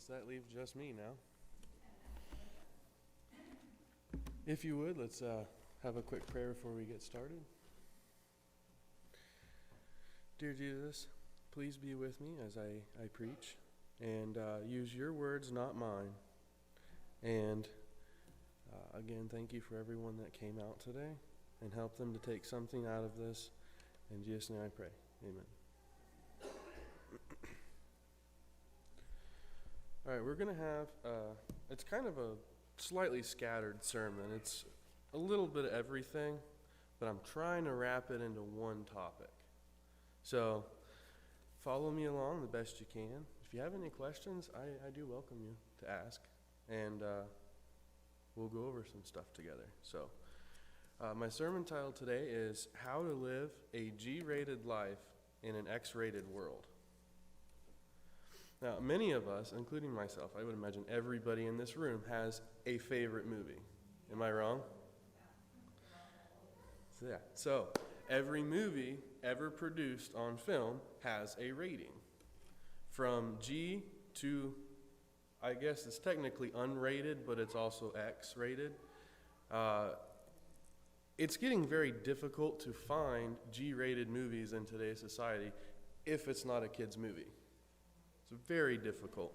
Guess that leaves just me now. If you would, let's have a quick prayer before we get started. Dear Jesus, please be with me as I preach, and use your words, not mine. And again, thank you for everyone that came out today, and help them to take something out of this. In Jesus' name I pray. Amen. All right, we're going to have, it's kind of a slightly scattered sermon. It's a little bit of everything, but I'm trying to wrap it into one topic. So follow me along the best you can. If you have any questions, I do welcome you to ask, and we'll go over some stuff together. So my sermon title today is How to Live a G-Rated Life in an X-Rated World. Now, many of us, including myself, I would imagine everybody in this room has a favorite movie. Am I wrong? So every movie ever produced on film has a rating. From G to, I guess it's technically unrated, but it's also X-rated. It's getting very difficult to find G-rated movies in today's society if it's not a kid's movie. It's very difficult.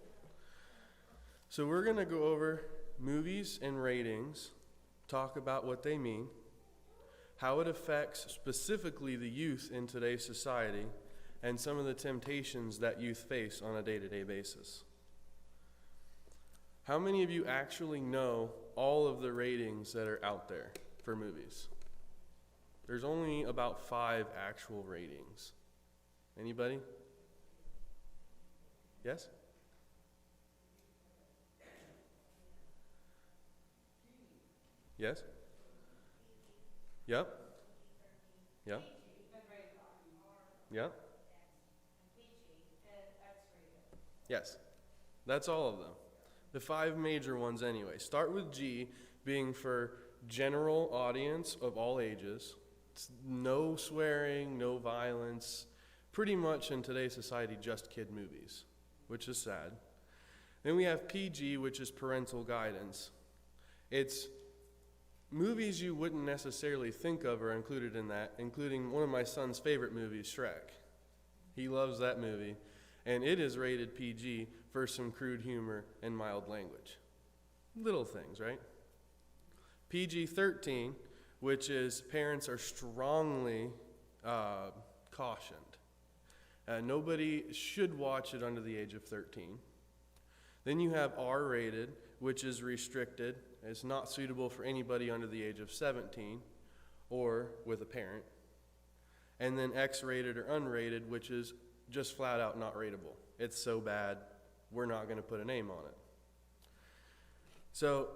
So we're going to go over movies and ratings, talk about what they mean, how it affects specifically the youth in today's society, and some of the temptations that youth face on a day-to-day basis. How many of you actually know all of the ratings that are out there for movies? There's only about 5 actual ratings. Anybody? Yes? Yes? Yep. Yep. Yep. Yes. That's all of them. The 5 major ones anyway. Start with G, being for general audience of all ages. It's no swearing, no violence. Pretty much in today's society, just kid movies, which is sad. Then we have PG, which is parental guidance. It's movies you wouldn't necessarily think of are included in that, including one of my son's favorite movies, Shrek. He loves that movie, and it is rated PG for some crude humor and mild language. Little things, right? PG-13, which is parents are strongly cautioned. Nobody should watch it under the age of 13. Then you have R-rated, which is restricted. It's not suitable for anybody under the age of 17 or with a parent. And then X-rated or unrated, which is just flat out not rateable. It's so bad, we're not going to put a name on it. So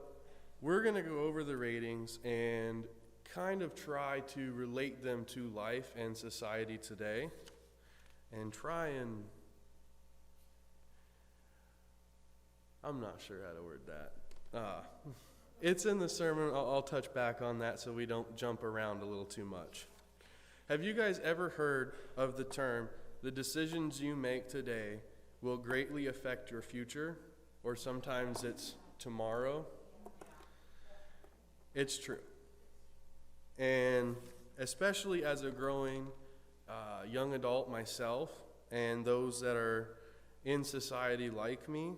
we're going to go over the ratings and kind of try to relate them to life and society today, and try and, I'm not sure how to word that. It's in the sermon. I'll touch back on that so we don't jump around a little too much. Have you guys ever heard of the term, the decisions you make today will greatly affect your future? Or sometimes it's tomorrow? It's true. And especially as a growing young adult myself, and those that are in society like me,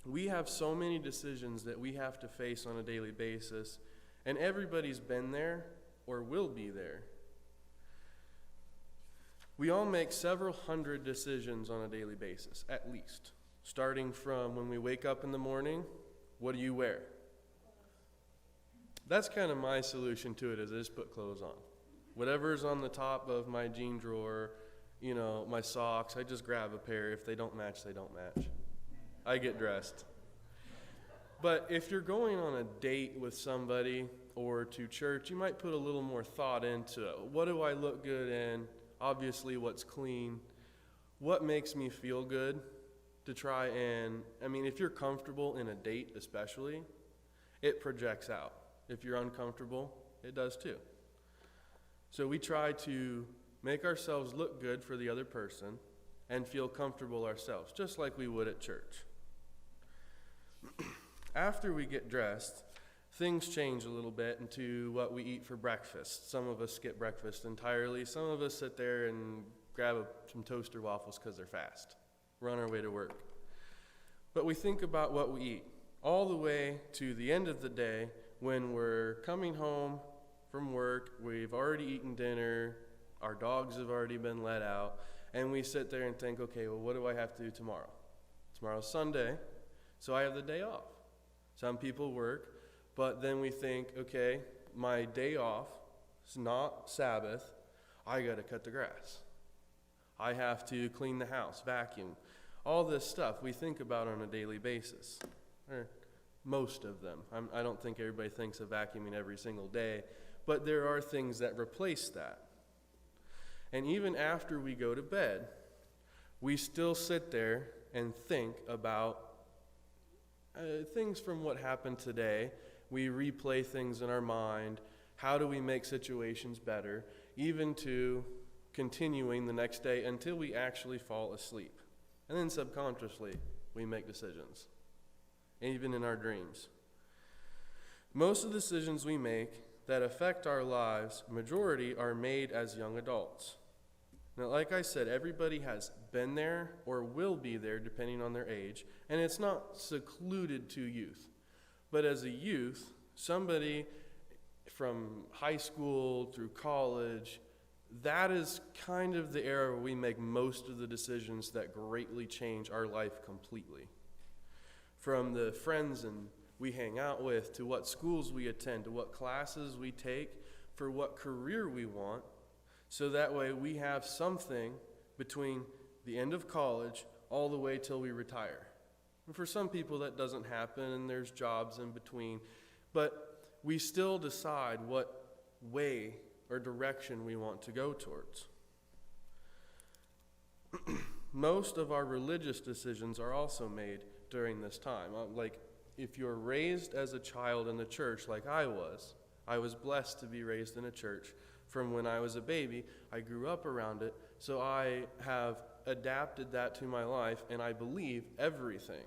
we have so many decisions that we have to face on a daily basis, and everybody's been there or will be there. We all make several hundred decisions on a daily basis, at least. Starting from when we wake up in the morning, what do you wear? That's kind of my solution to it, is I just put clothes on. Whatever's on the top of my jean drawer, my socks, I just grab a pair. If they don't match, they don't match. I get dressed. But if you're going on a date with somebody or to church, you might put a little more thought into it. What do I look good in? Obviously, what's clean? What makes me feel good? To try and, if you're comfortable in a date especially, it projects out. If you're uncomfortable, it does too. So we try to make ourselves look good for the other person, and feel comfortable ourselves, just like we would at church. After we get dressed, things change a little bit into what we eat for breakfast. Some of us skip breakfast entirely. Some of us sit there and grab some toaster waffles because they're fast. We're on our way to work. But we think about what we eat all the way to the end of the day when we're coming home from work. We've already eaten dinner. Our dogs have already been let out. And we sit there and think, okay, well, what do I have to do tomorrow? Tomorrow's Sunday, so I have the day off. Some people work, but then we think, okay, my day off is not Sabbath. I got to cut the grass. I have to clean the house, vacuum. All this stuff we think about on a daily basis, or most of them. I don't think everybody thinks of vacuuming every single day, but there are things that replace that. And even after we go to bed, we still sit there and think about things from what happened today. We replay things in our mind. How do we make situations better? Even to continuing the next day until we actually fall asleep. And then subconsciously, we make decisions, even in our dreams. Most of the decisions we make that affect our lives, majority are made as young adults. Now, like I said, everybody has been there or will be there depending on their age, and it's not secluded to youth. But as a youth, somebody from high school through college, that is kind of the era where we make most of the decisions that greatly change our life completely. From the friends we hang out with, to what schools we attend, to what classes we take, for what career we want, so that way we have something between the end of college all the way till we retire. And for some people that doesn't happen, and there's jobs in between, but we still decide what way or direction we want to go towards. Most of our religious decisions are also made during this time. Like, if you're raised as a child in the church like I was blessed to be raised in a church. From when I was a baby, I grew up around it, so I have adapted that to my life, and I believe everything.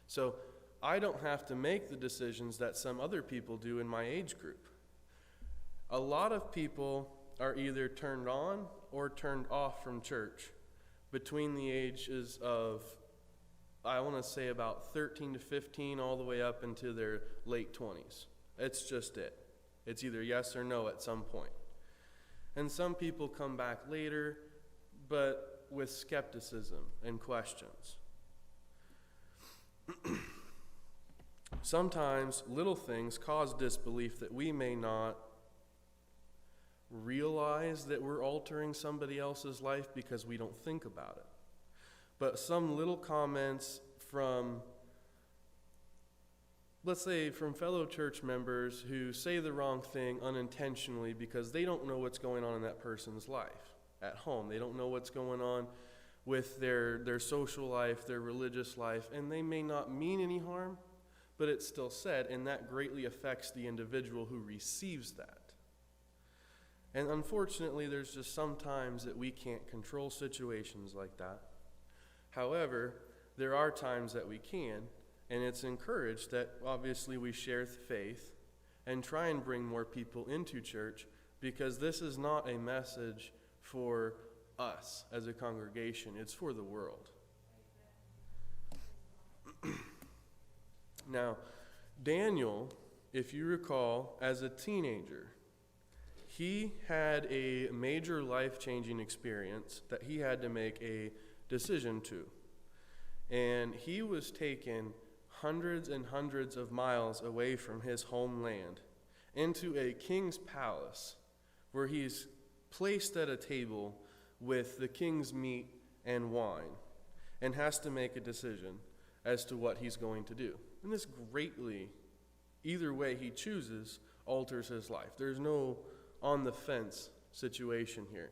So I don't have to make the decisions that some other people do in my age group. A lot of people are either turned on or turned off from church between the ages of, I want to say, about 13 to 15 all the way up into their late 20s. It's just it. It's either yes or no at some point. And some people come back later, but with skepticism and questions. Sometimes little things cause disbelief that we may not realize that we're altering somebody else's life because we don't think about it. But some little comments from, let's say, from fellow church members who say the wrong thing unintentionally because they don't know what's going on in that person's life at home. They don't know what's going on with their social life, their religious life, and they may not mean any harm, but it's still said, and that greatly affects the individual who receives that. And unfortunately, there's just some times that we can't control situations like that. However, there are times that we can, and it's encouraged that obviously we share the faith and try and bring more people into church, because this is not a message for us as a congregation, it's for the world. Now, Daniel, if you recall, as a teenager, he had a major life-changing experience that he had to make a decision to. And he was taken hundreds and hundreds of miles away from his homeland into a king's palace where he's placed at a table with the king's meat and wine and has to make a decision as to what he's going to do. And this greatly, either way he chooses, alters his life. There's no on the fence situation here.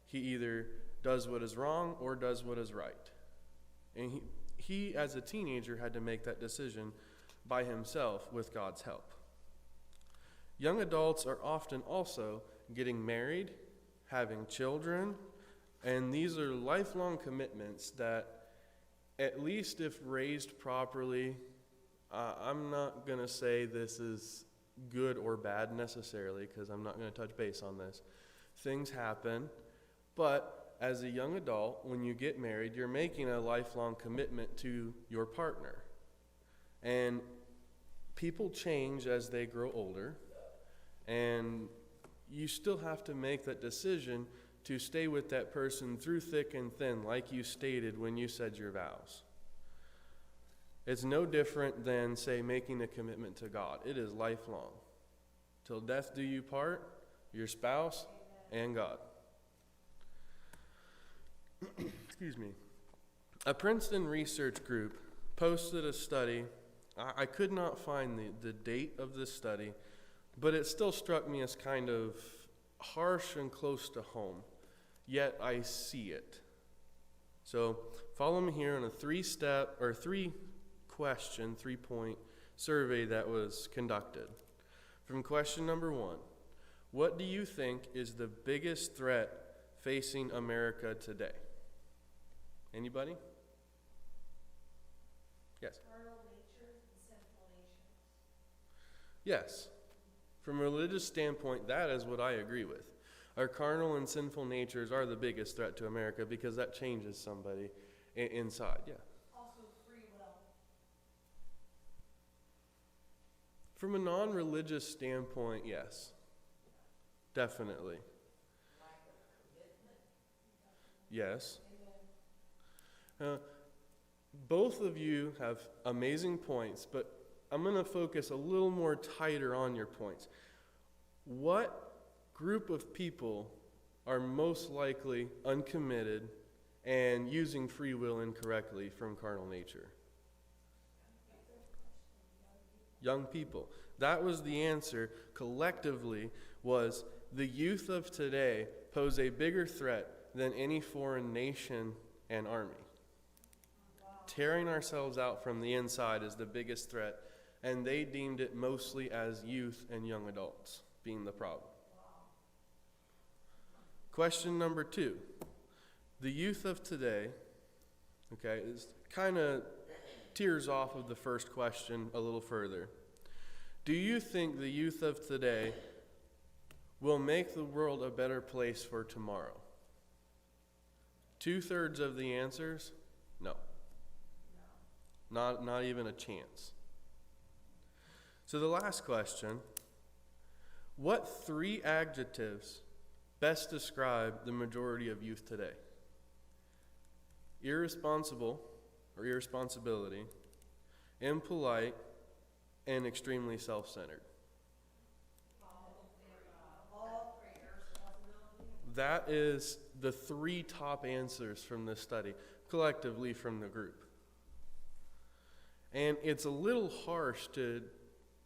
He either does what is wrong or does what is right. And he as a teenager had to make that decision by himself with God's help. Young adults are often also getting married, having children, And these are lifelong commitments that, at least if raised properly, I'm not going to say this is good or bad necessarily, because I'm not going to touch base on this. Things happen, but as a young adult, when you get married, you're making a lifelong commitment to your partner. And people change as they grow older, and you still have to make that decision to stay with that person through thick and thin, like you stated when you said your vows. It's no different than, say, making a commitment to God. It is lifelong. Till death do you part, your spouse and God. Excuse me. A Princeton research group posted a study. I could not find the date of this study, but it still struck me as kind of harsh and close to home. Yet I see it. So follow me here on a three-point survey that was conducted. From question number 1, what do you think is the biggest threat facing America today? Anybody? Yes. Carnal natures and sinful nations. Yes. From a religious standpoint, that is what I agree with. Our carnal and sinful natures are the biggest threat to America because that changes somebody inside. Yeah. Also free will. From a non-religious standpoint, yes. Definitely. Lack of commitment. Yes. Both of you have amazing points, but I'm going to focus a little more tighter on your points. What group of people are most likely uncommitted and using free will incorrectly from carnal nature? Young people. That was the answer collectively, was the youth of today pose a bigger threat than any foreign nation and army. Tearing ourselves out from the inside is the biggest threat, and they deemed it mostly as youth and young adults being the problem. Question number 2. The youth of today, okay, is kind of tears off of the first question a little further. Do you think the youth of today will make the world a better place for tomorrow? 2/3 of the answers, no. Not even a chance. So the last question, what 3 adjectives best describe the majority of youth today? Irresponsible, or irresponsibility, impolite, and extremely self-centered. That is the 3 top answers from this study, collectively from the group. And it's a little harsh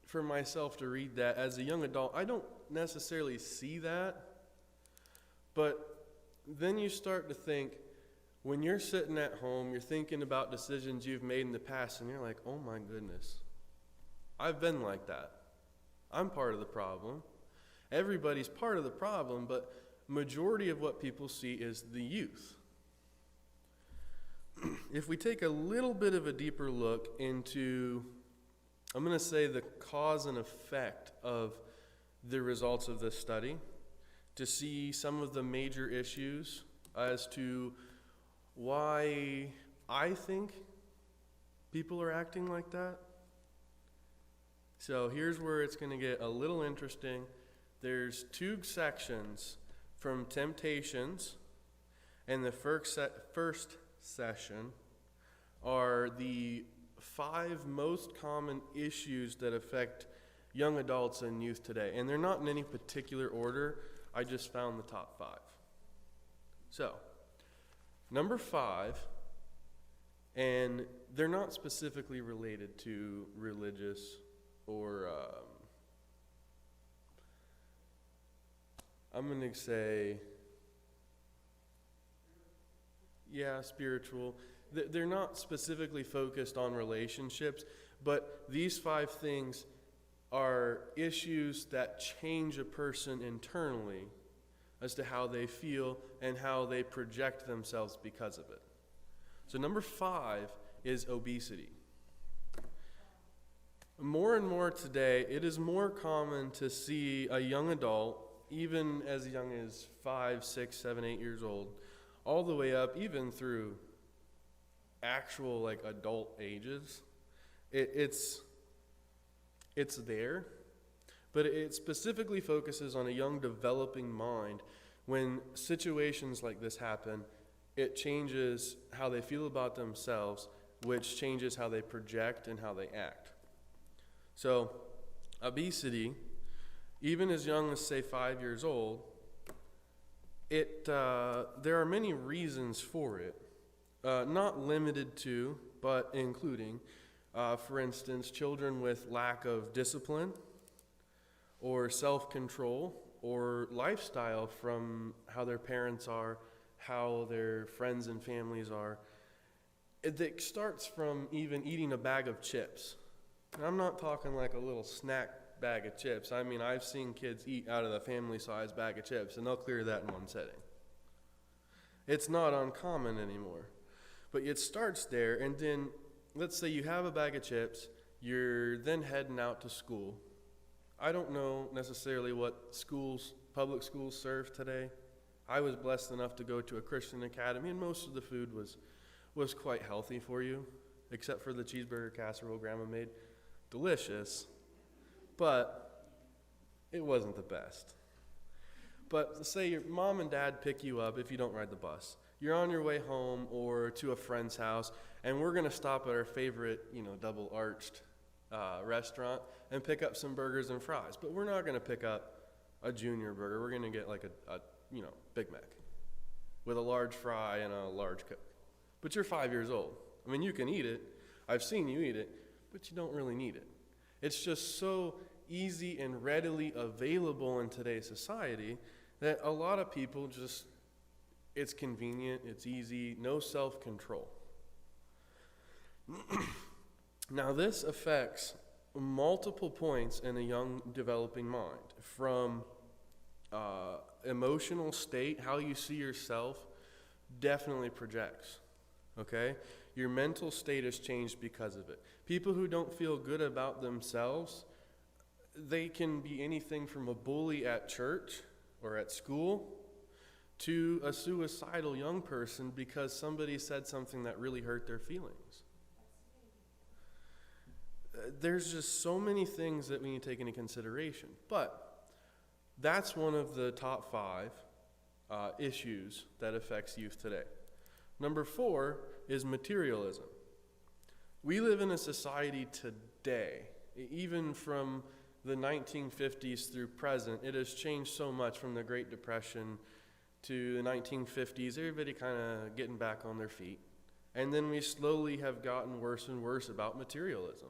for myself to read that as a young adult. I don't necessarily see that, but then you start to think, when you're sitting at home, you're thinking about decisions you've made in the past, and you're like, oh my goodness, I've been like that. I'm part of the problem. Everybody's part of the problem, but majority of what people see is the youth. If we take a little bit of a deeper look into, I'm going to say, the cause and effect of the results of this study, to see some of the major issues as to why I think people are acting like that. So here's where it's going to get a little interesting. There's 2 sections from Temptations, and the first session are the 5 most common issues that affect young adults and youth today. And they're not in any particular order. I just found the top 5. So, number 5, and they're not specifically related to religious or I'm going to say, spiritual. They're not specifically focused on relationships, but these 5 things are issues that change a person internally as to how they feel and how they project themselves because of it. So number 5 is obesity. More and more today, it is more common to see a young adult, even as young as 5, 6, 7, 8 years old, all the way up, even through actual like adult ages. It's there, but it specifically focuses on a young developing mind. When situations like this happen, it changes how they feel about themselves, which changes how they project and how they act. So, obesity, even as young as, say, 5 years old, there are many reasons for it, not limited to, but including, for instance, children with lack of discipline or self-control or lifestyle from how their parents are, how their friends and families are. It starts from even eating a bag of chips. And I'm not talking like a little snack bag of chips. I mean, I've seen kids eat out of the family-sized bag of chips, and they'll clear that in one setting. It's not uncommon anymore. But it starts there, and then let's say you have a bag of chips, you're then heading out to school. I don't know necessarily what schools, public schools serve today. I was blessed enough to go to a Christian academy, and most of the food was quite healthy for you, except for the cheeseburger casserole Grandma made. Delicious, but it wasn't the best. But say your mom and dad pick you up if you don't ride the bus. You're on your way home or to a friend's house, and we're going to stop at our favorite, double-arched restaurant and pick up some burgers and fries. But we're not going to pick up a junior burger. We're going to get like a Big Mac with a large fry and a large Coke. But you're 5 years old. I mean, you can eat it. I've seen you eat it, but you don't really need it. It's just so easy and readily available in today's society that a lot of people it's convenient, it's easy, no self-control. Now, this affects multiple points in a young developing mind, from emotional state, how you see yourself, definitely projects, okay? Your mental state has changed because of it. People who don't feel good about themselves, they can be anything from a bully at church or at school to a suicidal young person because somebody said something that really hurt their feelings. There's just so many things that we need to take into consideration. But that's one of the top 5 issues that affects youth today. Number 4 is materialism. We live in a society today, even from the 1950s through present, it has changed so much from the Great Depression to the 1950s, everybody kind of getting back on their feet. And then we slowly have gotten worse and worse about materialism.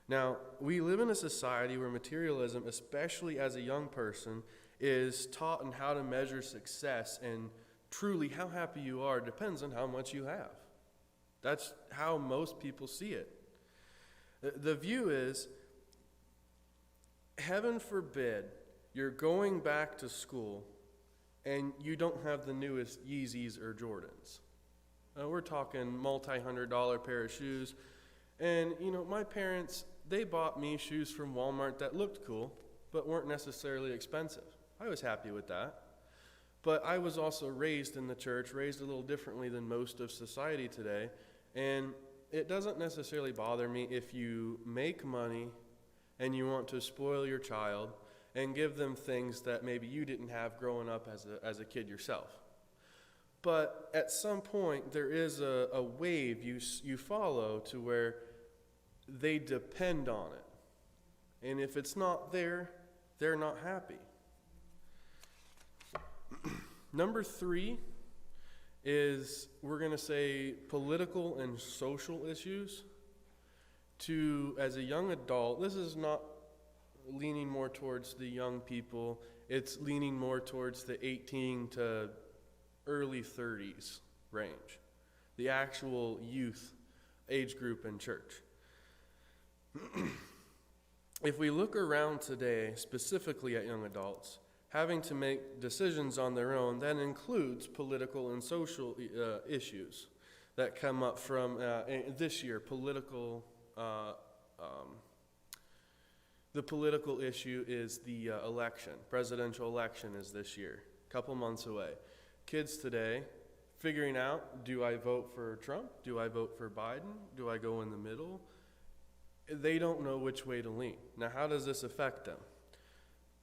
Now, we live in a society where materialism, especially as a young person, is taught in how to measure success, and truly how happy you are depends on how much you have. That's how most people see it. The view is, heaven forbid, you're going back to school and you don't have the newest Yeezys or Jordans. We're talking multi-$100 pair of shoes. And, my parents, they bought me shoes from Walmart that looked cool, but weren't necessarily expensive. I was happy with that. But I was also raised in the church, raised a little differently than most of society today. And it doesn't necessarily bother me if you make money and you want to spoil your child and give them things that maybe you didn't have growing up as a kid yourself. But at some point, there is a wave you follow to where they depend on it. And if it's not there, they're not happy. Number 3 is, we're going to say, political and social issues. As a young adult, this is not leaning more towards the young people, it's leaning more towards the 18 to early 30s range, the actual youth age group in church. If we look around today, specifically at young adults, having to make decisions on their own. That includes political and social issues that come up from this year. The political issue is the election. Presidential election is this year, a couple months away. Kids today figuring out, do I vote for Trump? Do I vote for Biden? Do I go in the middle? They don't know which way to lean. Now, how does this affect them?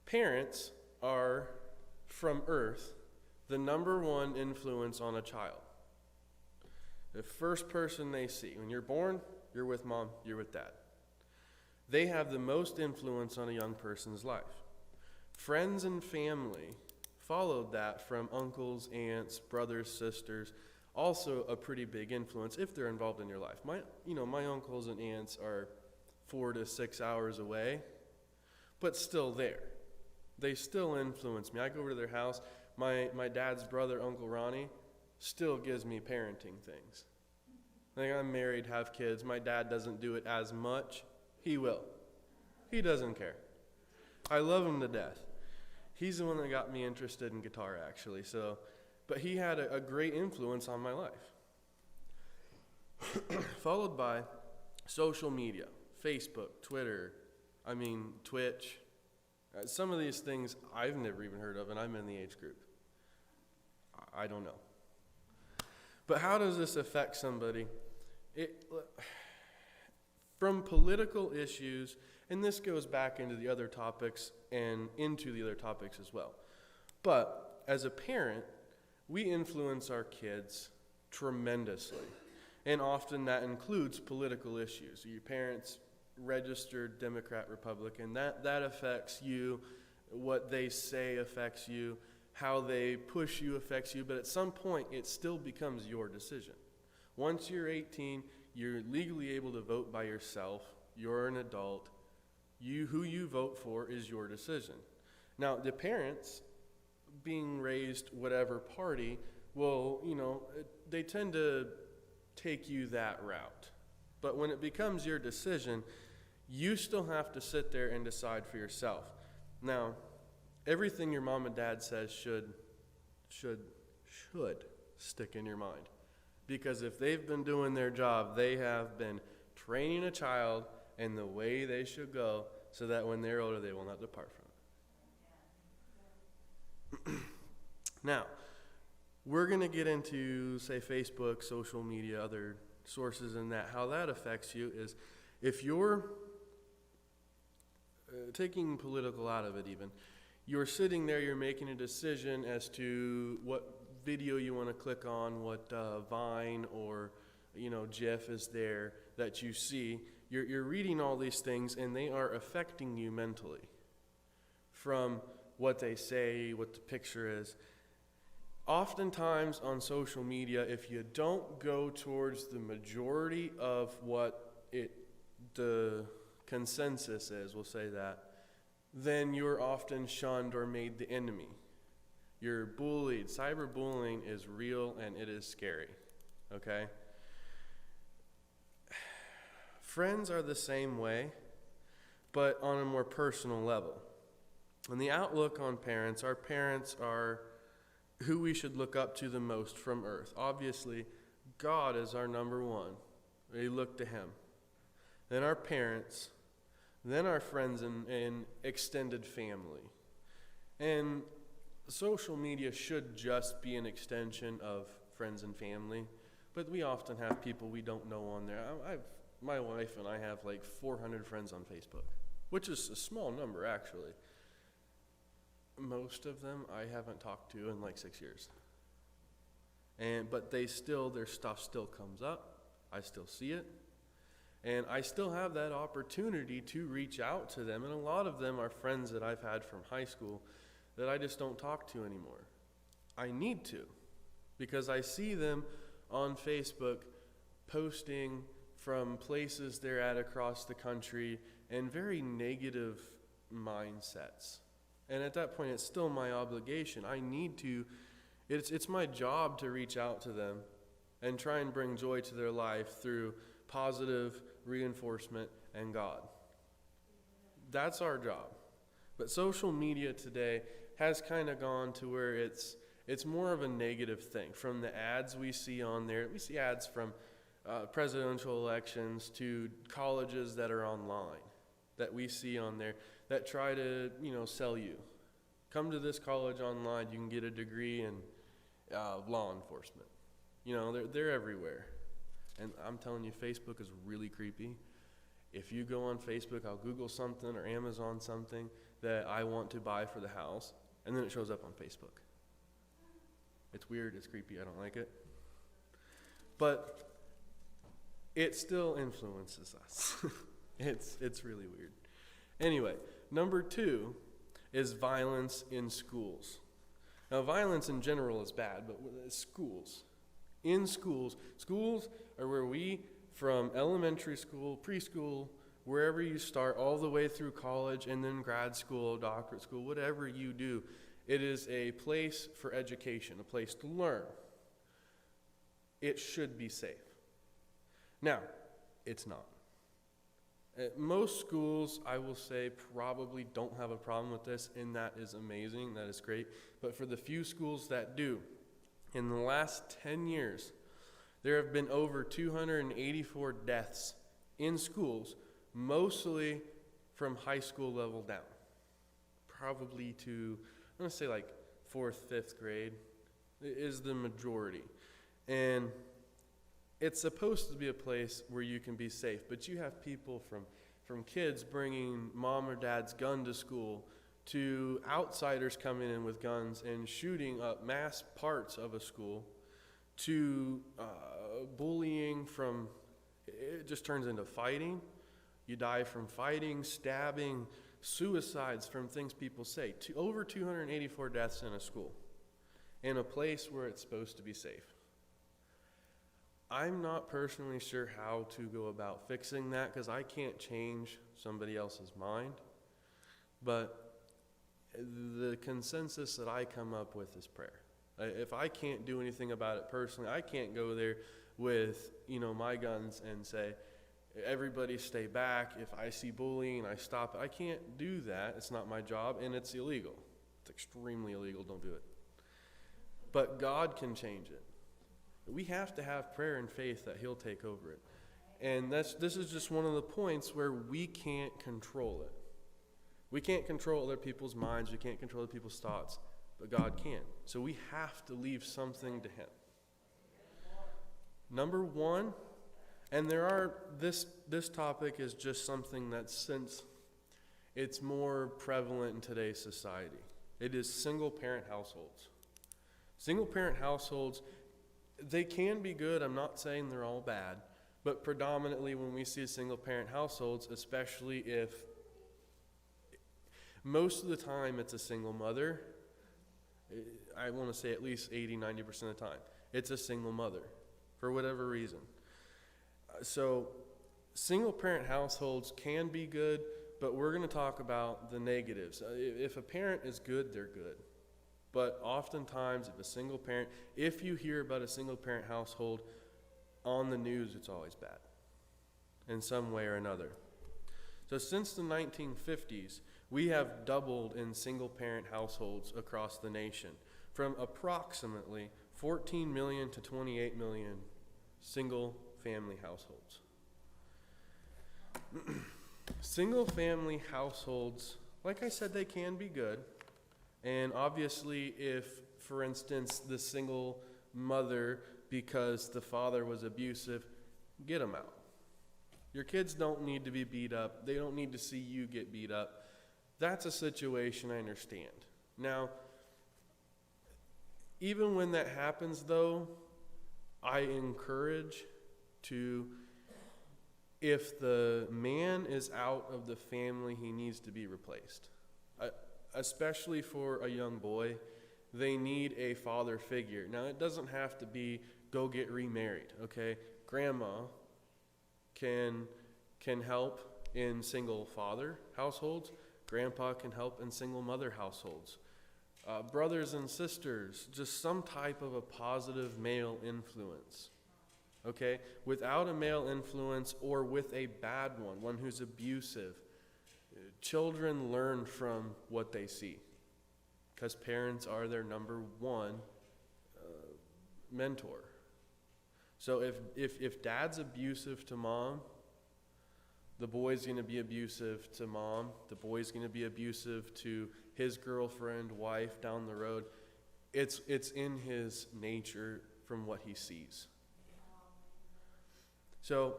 Parents are, from Earth, the number one influence on a child. The first person they see. When you're born, you're with mom, you're with dad. They have the most influence on a young person's life. Friends and family followed that from uncles, aunts, brothers, sisters, also a pretty big influence if they're involved in your life. My uncles and aunts are 4 to 6 hours away, but still there. They still influence me. I go over to their house. My dad's brother, Uncle Ronnie, still gives me parenting things. Like, I'm married, have kids. My dad doesn't do it as much. He will. He doesn't care. I love him to death. He's the one that got me interested in guitar, actually. But he had a great influence on my life. Followed by social media, Facebook, Twitter, Twitch. Some of these things I've never even heard of, and I'm in the age group. I don't know. But how does this affect somebody? From political issues, and this goes back into the other topics and into the other topics as well. But as a parent, we influence our kids tremendously. And often that includes political issues. Your parents registered Democrat, Republican. That affects you. What they say affects you. How they push you affects you. But at some point, it still becomes your decision. Once you're 18, you're legally able to vote by yourself. You're an adult. Who you vote for is your decision. Now, the parents, being raised whatever party, they tend to take you that route. But when it becomes your decision, you still have to sit there and decide for yourself. Now, everything your mom and dad says should stick in your mind. Because if they've been doing their job, they have been training a child in the way they should go so that when they're older, they will not depart from it. Now, we're going to get into, say, Facebook, social media, other sources in that. How that affects you is if you're taking political out of it even, you're sitting there, you're making a decision as to what video you want to click on, what Vine or GIF is there that you see. You're reading all these things, and they are affecting you mentally from what they say, what the picture is. Oftentimes on social media, if you don't go towards the majority of what the consensus is, we'll say that, then you're often shunned or made the enemy. You're bullied. Cyberbullying is real and it is scary. Okay? Friends are the same way, but on a more personal level. And the outlook on parents, our parents are who we should look up to the most from earth. Obviously, God is our number one. We look to Him. Then our parents, then our friends and extended family. And social media should just be an extension of friends and family, but we often have people we don't know on there. My wife and I have like 400 friends on Facebook, which is a small number actually. Most of them I haven't talked to in like 6 years. But their stuff still comes up. I still see it. And I still have that opportunity to reach out to them. And a lot of them are friends that I've had from high school that I just don't talk to anymore. I need to, because I see them on Facebook posting from places they're at across the country and very negative mindsets. And at that point, it's still my obligation. I need to, it's my job to reach out to them and try and bring joy to their life through positive reinforcement and God. That's our job. But social media today has kind of gone to where it's more of a negative thing. From the ads we see on there, we see ads from presidential elections to colleges that are online that we see on there that try to, sell you. Come to this college online, you can get a degree in law enforcement. They're everywhere. And I'm telling you, Facebook is really creepy. If you go on Facebook, I'll Google something or Amazon something that I want to buy for the house, and then it shows up on Facebook. It's weird, it's creepy, I don't like it. But it still influences us. It's really weird. Anyway, number 2 is violence in schools. Now, violence in general is bad, but schools. In schools are where we, from elementary school, preschool, wherever you start, all the way through college, and then grad school, doctorate school, whatever you do, it is a place for education, a place to learn. It should be safe. Now, it's not. Most schools, I will say, probably don't have a problem with this, and that is amazing, that is great. But for the few schools that do, in the last 10 years, there have been over 284 deaths in schools, mostly from high school level down. Probably to, I'm going to say like 4th, 5th grade is the majority. And it's supposed to be a place where you can be safe, but you have people from kids bringing mom or dad's gun to school to outsiders coming in with guns and shooting up mass parts of a school to bullying from, it just turns into fighting. You die from fighting, stabbing, suicides from things people say. Over 284 deaths in a school, in a place where it's supposed to be safe. I'm not personally sure how to go about fixing that because I can't change somebody else's mind. But the consensus that I come up with is prayer. If I can't do anything about it personally, I can't go there with, my guns and say, everybody stay back. If I see bullying, I stop it. I can't do that. It's not my job, and it's illegal. It's extremely illegal. Don't do it. But God can change it. We have to have prayer and faith that He'll take over it. And this is just one of the points where we can't control it. We can't control other people's minds. We can't control other people's thoughts. But God can. So we have to leave something to Him. Number 1, and this topic is just something that since it's more prevalent in today's society. It is single-parent households. Single-parent households, they can be good. I'm not saying they're all bad. But predominantly when we see single-parent households, especially if most of the time it's a single mother, I want to say at least 80-90% of the time, it's a single mother for whatever reason. So single-parent households can be good, but we're going to talk about the negatives. If a parent is good, they're good. But oftentimes, if you hear about a single-parent household on the news, it's always bad in some way or another. So since the 1950s, we have doubled in single-parent households across the nation, from approximately 14 million to 28 million single-family households. Single-family households, like I said, they can be good. And obviously, if, for instance, the single mother, because the father was abusive, get them out. Your kids don't need to be beat up. They don't need to see you get beat up. That's a situation I understand. Now, even when that happens, though, I encourage if the man is out of the family, he needs to be replaced. Especially for a young boy, they need a father figure. Now, it doesn't have to be go get remarried, okay? Grandma can help in single father households. Grandpa can help in single mother households. Brothers and sisters, just some type of a positive male influence, okay? Without a male influence or with a bad one who's abusive, children learn from what they see. because parents are their number one mentor. So if dad's abusive to mom, the boy's going to be abusive to mom. The boy's going to be abusive to his girlfriend, wife down the road. It's in his nature from what he sees. So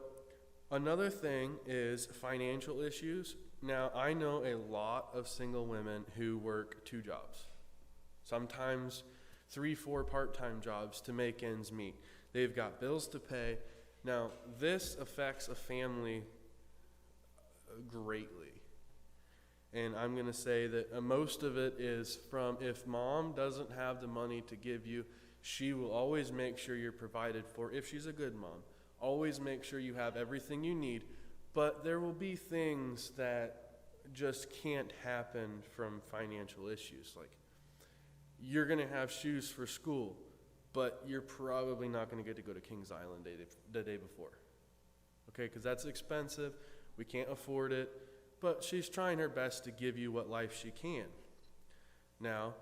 another thing is financial issues. Now, I know a lot of single women who work 2 jobs, sometimes 3, 4 part-time jobs to make ends meet. They've got bills to pay. Now, this affects a family greatly. And I'm going to say that most of it is from if mom doesn't have the money to give you, she will always make sure you're provided for if she's a good mom. Always make sure you have everything you need. But there will be things that just can't happen from financial issues. Like, you're going to have shoes for school, but you're probably not going to get to go to Kings Island the day before. Okay, because that's expensive. We can't afford it. But she's trying her best to give you what life she can. Now,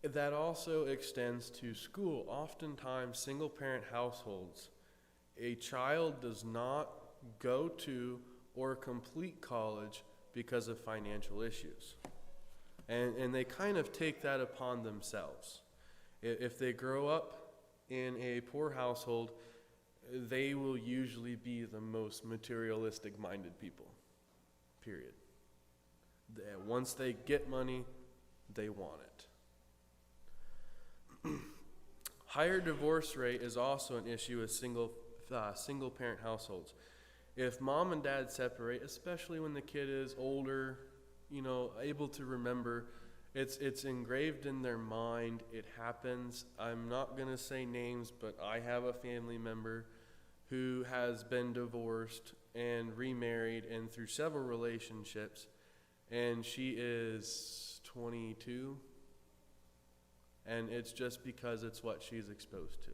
that also extends to school. Oftentimes, single-parent households, a child does not go to or complete college because of financial issues. And they kind of take that upon themselves. If they grow up in a poor household, they will usually be the most materialistic-minded people, period. Once they get money, they want it. Higher divorce rate is also an issue with single-parent households. If mom and dad separate, especially when the kid is older, able to remember, it's engraved in their mind. It happens. I'm not going to say names, but I have a family member who has been divorced and remarried and through several relationships, and she is 22, and it's just because it's what she's exposed to.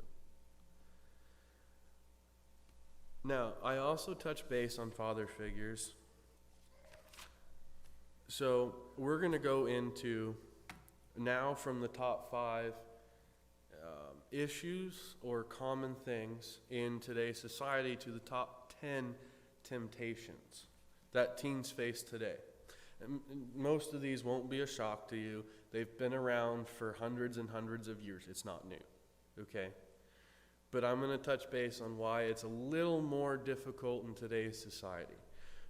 Now, I also touch base on father figures. So we're going to go into now from the top 5 issues or common things in today's society to the top 10 temptations that teens face today. And most of these won't be a shock to you. They've been around for hundreds and hundreds of years. It's not new, okay? But I'm going to touch base on why it's a little more difficult in today's society.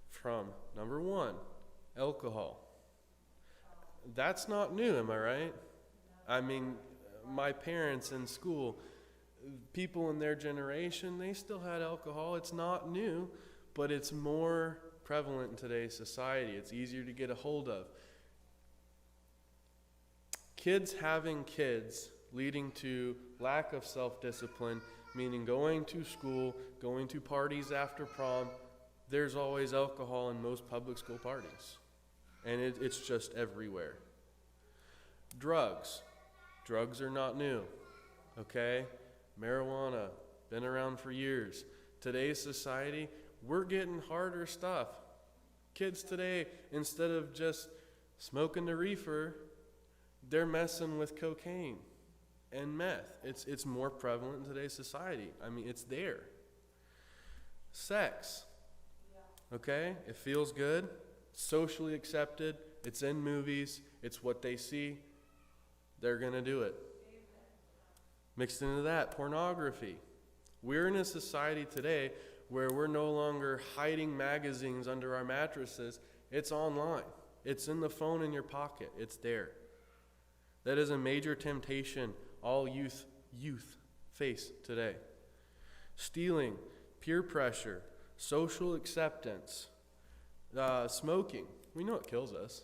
From number 1, alcohol. That's not new, am I right? I mean, my parents in school, people in their generation, they still had alcohol. It's not new, but it's more prevalent in today's society. It's easier to get a hold of. Kids having kids leading to lack of self-discipline, meaning going to school, going to parties after prom. There's always alcohol in most public school parties. And it's just everywhere. Drugs. Drugs are not new, okay? Marijuana, been around for years. Today's society, we're getting harder stuff. Kids today, instead of just smoking the reefer, they're messing with cocaine and meth. It's more prevalent in today's society. I mean, it's there. Sex, okay? It feels good, socially accepted, it's in movies, it's what they see. They're going to do it. Mixed into that, pornography. We're in a society today where we're no longer hiding magazines under our mattresses. It's online. It's in the phone in your pocket. It's there. That is a major temptation all youth face today. Stealing, peer pressure, social acceptance, smoking. We know it kills us.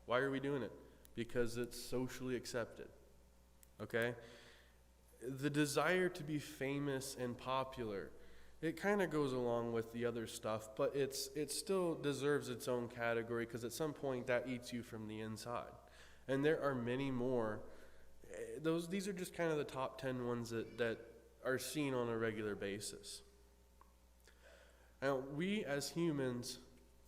Why are we doing it? Because it's socially accepted. Okay? The desire to be famous and popular, it kind of goes along with the other stuff, but it still deserves its own category because at some point that eats you from the inside. And there are many more. These are just kind of the top 10 ones that are seen on a regular basis. Now, we as humans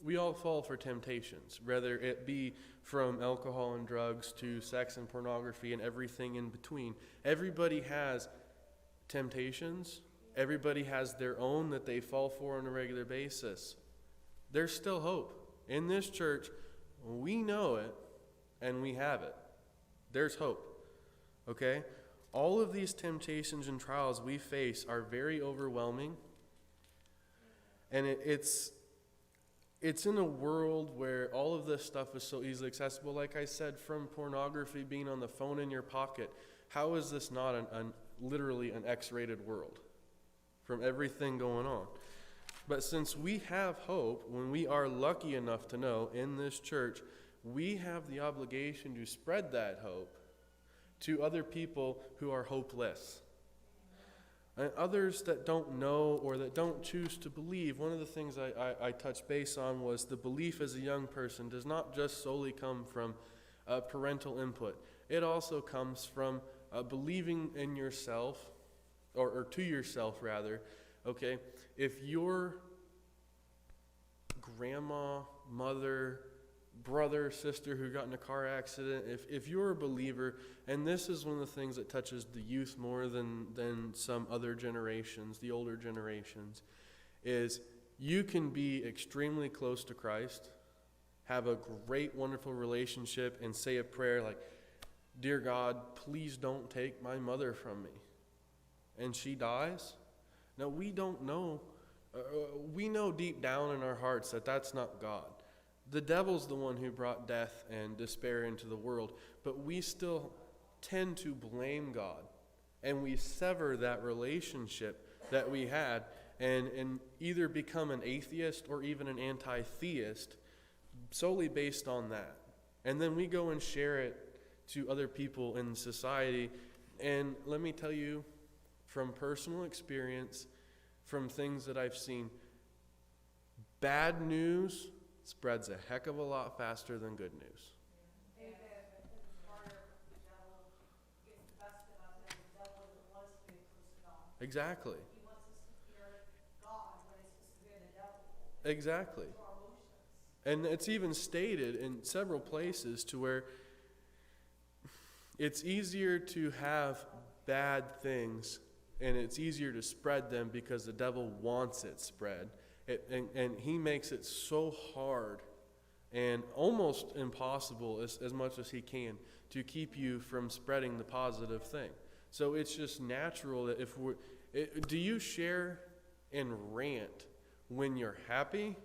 we all fall for temptations, whether it be from alcohol and drugs to sex and pornography and everything in between. Everybody has temptations. Everybody has their own that they fall for on a regular basis. There's still hope. In this church, we know it and we have it. There's hope. Okay? All of these temptations and trials we face are very overwhelming. And it's in a world where all of this stuff is so easily accessible. Like I said, from pornography being on the phone in your pocket, how is this not literally an X-rated world from everything going on? But since we have hope, when we are lucky enough to know in this church, we have the obligation to spread that hope to other people who are hopeless. And others that don't know or that don't choose to believe. One of the things I touched base on was the belief as a young person does not just solely come from parental input. It also comes from believing in yourself, or to yourself rather. Okay, if your grandma, mother, brother, sister who got in a car accident, if you're a believer, and this is one of the things that touches the youth more than some other generations, the older generations, is you can be extremely close to Christ, have a great, wonderful relationship, and say a prayer like, "Dear God, please don't take my mother from me." And she dies. Now, we don't know. We know deep down in our hearts that that's not God. The devil's the one who brought death and despair into the world, but we still tend to blame God, and we sever that relationship that we had and either become an atheist or even an anti-theist solely based on that. And then we go and share it to other people in society, and let me tell you from personal experience, from things that I've seen, bad news spreads a heck of a lot faster than good news. David, it's harder if the devil gets the best of us, and the devil doesn't want us to be crucified. Exactly. He wants us to fear God when it's supposed to fear the devil. Exactly. To our emotions. And it's even stated in several places to where it's easier to have bad things and it's easier to spread them because the devil wants it spread. And he makes it so hard and almost impossible as much as he can to keep you from spreading the positive thing. So it's just natural that do you share and rant when you're happy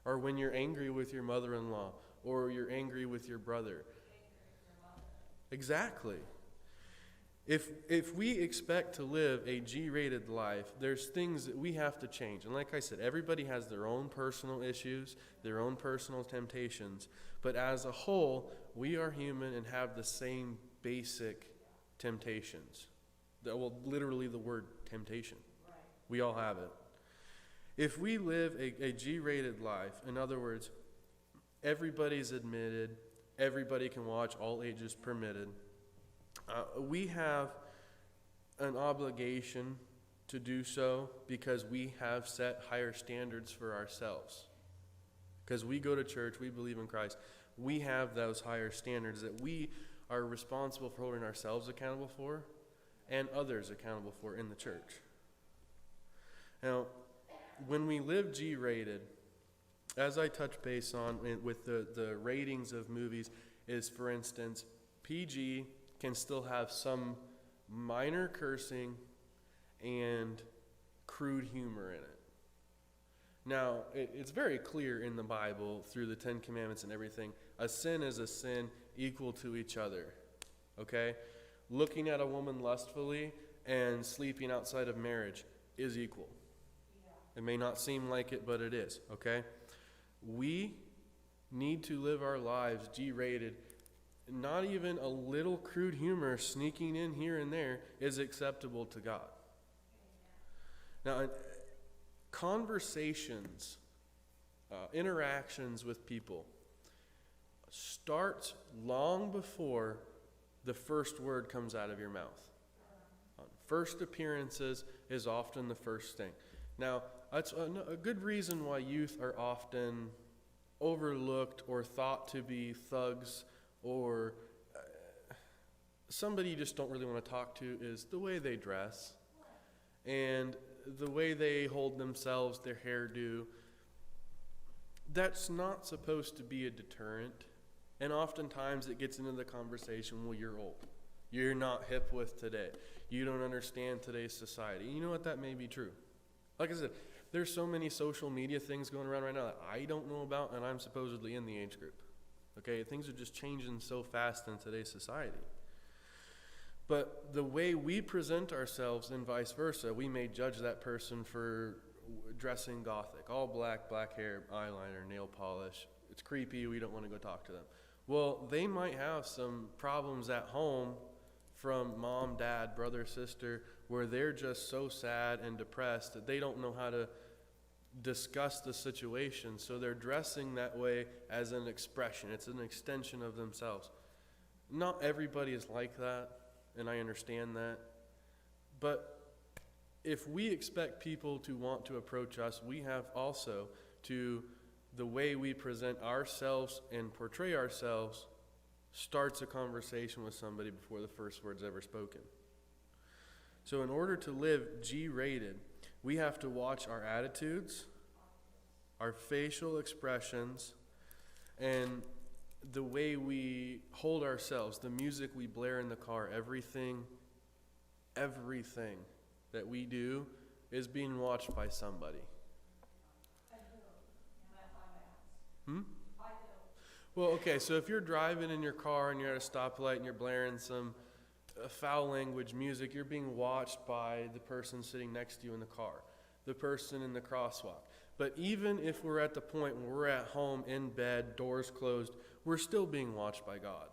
or when you're angry with your mother-in-law or you're angry with your brother? Exactly. If we expect to live a G-rated life, there's things that we have to change. And like I said, everybody has their own personal issues, their own personal temptations. But as a whole, we are human and have the same basic temptations. Literally the word temptation. Right. We all have it. If we live a G-rated life, in other words, everybody's admitted, everybody can watch, all ages permitted, we have an obligation to do so because we have set higher standards for ourselves. Because we go to church, we believe in Christ, we have those higher standards that we are responsible for holding ourselves accountable for and others accountable for in the church. Now, when we live G-rated, as I touch base on with the ratings of movies, is, for instance, PG can still have some minor cursing and crude humor in it. Now, it's very clear in the Bible, through the Ten Commandments and everything, a sin is a sin equal to each other, okay? Looking at a woman lustfully and sleeping outside of marriage is equal. It may not seem like it, but it is, okay? We need to live our lives G-rated. Not even a little crude humor sneaking in here and there is acceptable to God. Now, conversations, interactions with people start long before the first word comes out of your mouth. First appearances is often the first thing. Now, that's a good reason why youth are often overlooked or thought to be thugs or somebody you just don't really want to talk to is the way they dress and the way they hold themselves, their hairdo. That's not supposed to be a deterrent. And oftentimes it gets into the conversation, well, you're old. You're not hip with today. You don't understand today's society. You know what? That may be true. Like I said, there's so many social media things going around right now that I don't know about, and I'm supposedly in the age group. Okay, things are just changing so fast in today's society. But the way we present ourselves and vice versa, we may judge that person for dressing gothic, all black, black hair, eyeliner, nail polish. It's creepy, we don't want to go talk to them. Well, they might have some problems at home from mom, dad, brother, sister, where they're just so sad and depressed that they don't know how to discuss the situation. So they're dressing that way as an expression. It's an extension of themselves. Not everybody is like that, and I understand that. But if we expect people to want to approach us, we have also to, the way we present ourselves and portray ourselves starts a conversation with somebody before the first word's ever spoken. So in order to live G-rated, we have to watch our attitudes, our facial expressions, and the way we hold ourselves, the music we blare in the car, everything that we do is being watched by somebody. Hmm? Well, okay, so if you're driving in your car and you're at a stoplight and you're blaring some foul language music, you're being watched by the person sitting next to you in the car, the person in the crosswalk. But even if we're at the point where we're at home, in bed, doors closed, we're still being watched by God.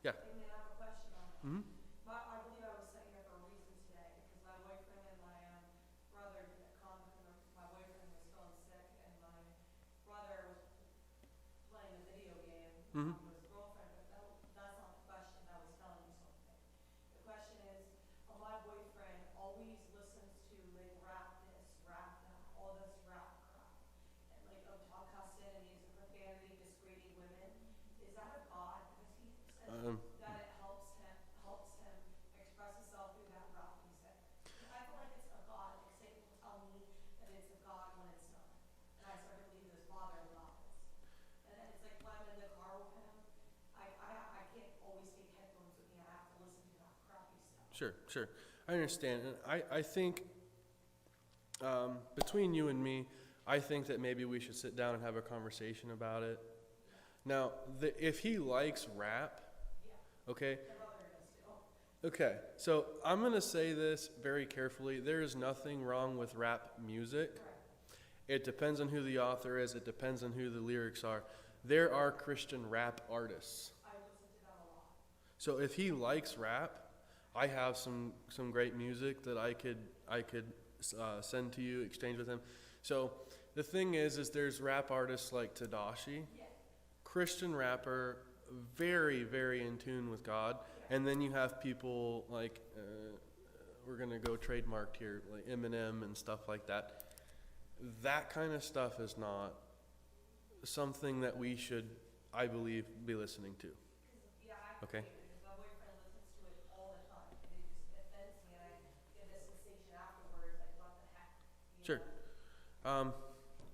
Yeah. And then I have a question on that. Mm-hmm. I believe I was sent here for a reason today, because my boyfriend and my brother didn't come, because my boyfriend was feeling sick, and my brother was playing a video game Mm-hmm. with his girlfriend, but that's not the question. I was telling you something. The question is, my boyfriend always listens to like rap this, rap that, all this rap crap, and like talk cussing and using profanity, disgrading women. Is that a God? Because he says that it helps him express himself through that rap music. I feel like it's a God. Like Satan will tell me that it's a God when it's not, and I start to believe this father of God is. And then it's like when I'm in the car with him, I can't always take headphones with me. I have to listen to that crappy stuff. Sure. I understand. And I think, between you and me, I think that maybe we should sit down and have a conversation about it. Now, if he likes rap, okay? Okay, so I'm going to say this very carefully. There is nothing wrong with rap music. It depends on who the author is. It depends on who the lyrics are. There are Christian rap artists. I listen to them a lot. So if he likes rap, I have some great music that I could send to you, exchange with him. So the thing is there's rap artists like Tadashi, Christian rapper, very, very in tune with God. And then you have people like, we're going to go trademarked here, like Eminem and stuff like that. That kind of stuff is not something that we should, I believe, be listening to. Yeah, I Okay. because my boyfriend listens to it all the time, and it just offends me, and I get this sensation afterwards, like what the heck? Sure.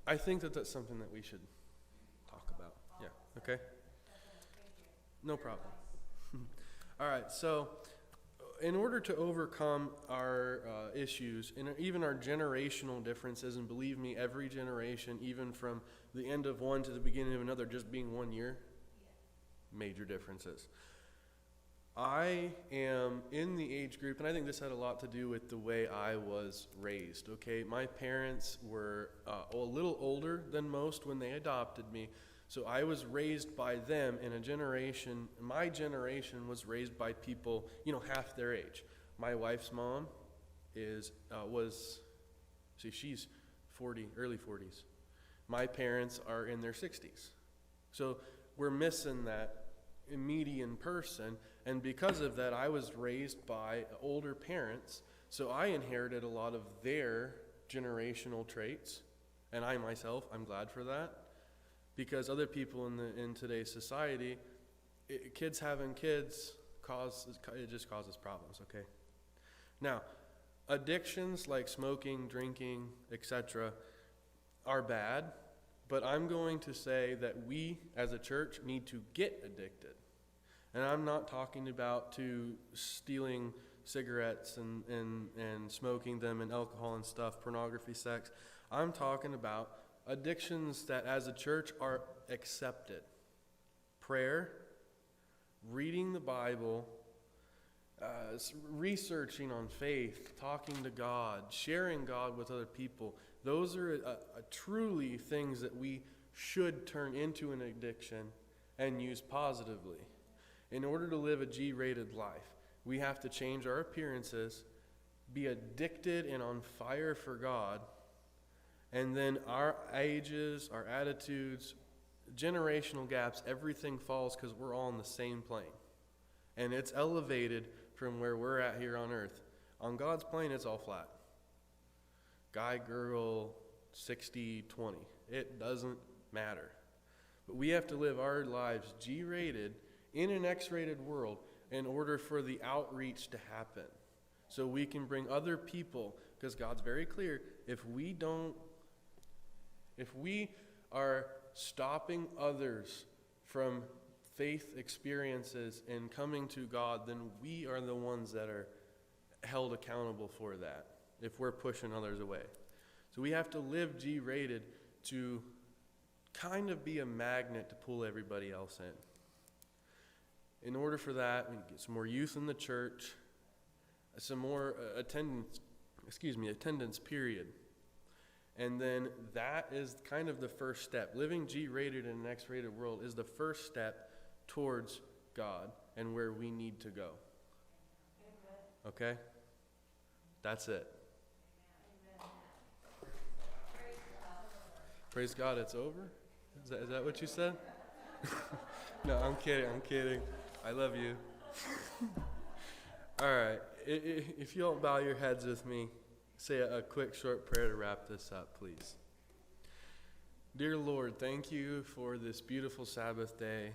I think that that's something that we should talk about. Yeah. Okay. No problem. All right. So, in order to overcome our issues and even our generational differences, and believe me, every generation, even from the end of one to the beginning of another, just being 1 year, major differences. I am in the age group, and I think this had a lot to do with the way I was raised, okay? My parents were a little older than most when they adopted me, so I was raised by them in a generation. My generation was raised by people, half their age. My wife's mom she's 40, early 40s. My parents are in their 60s. So we're missing that median person, and because of that, I was raised by older parents, so I inherited a lot of their generational traits, and I myself, I'm glad for that. Because other people in today's society, kids having kids it just causes problems, okay? Now, addictions like smoking, drinking, etc. are bad, but I'm going to say that we as a church need to get addicted. And I'm not talking about to stealing cigarettes and smoking them and alcohol and stuff, pornography, sex. I'm talking about addictions that as a church are accepted. Prayer, reading the Bible, researching on faith, talking to God, sharing God with other people. Those are truly things that we should turn into an addiction and use positively. In order to live a G-rated life, we have to change our appearances, be addicted and on fire for God, and then our ages, our attitudes, generational gaps, everything falls because we're all on the same plane. And it's elevated from where we're at here on earth. On God's plane, it's all flat. Guy, girl, 60, 20. It doesn't matter. But we have to live our lives G-rated in an X-rated world in order for the outreach to happen. So we can bring other people, because God's very clear, if we are stopping others from faith experiences and coming to God, then we are the ones that are held accountable for that, if we're pushing others away. So we have to live G-rated to kind of be a magnet to pull everybody else in. In order for that, we get some more youth in the church, some more attendance period. And then that is kind of the first step. Living G-rated in an X-rated world is the first step towards God and where we need to go. Okay? That's it. Praise God, it's over? Is that what you said? No, I'm kidding. I love you. All right. If you'll bow your heads with me, say a quick, short prayer to wrap this up, please. Dear Lord, thank you for this beautiful Sabbath day.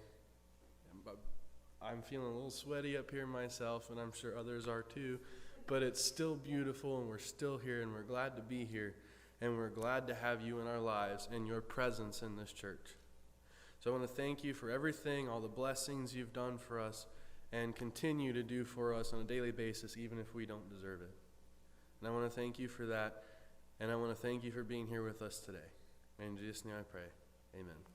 I'm feeling a little sweaty up here myself, and I'm sure others are too, but it's still beautiful, and we're still here, and we're glad to be here, and we're glad to have you in our lives and your presence in this church. So I want to thank you for everything, all the blessings you've done for us, and continue to do for us on a daily basis, even if we don't deserve it. And I want to thank you for that, and I want to thank you for being here with us today. In Jesus' name I pray. Amen.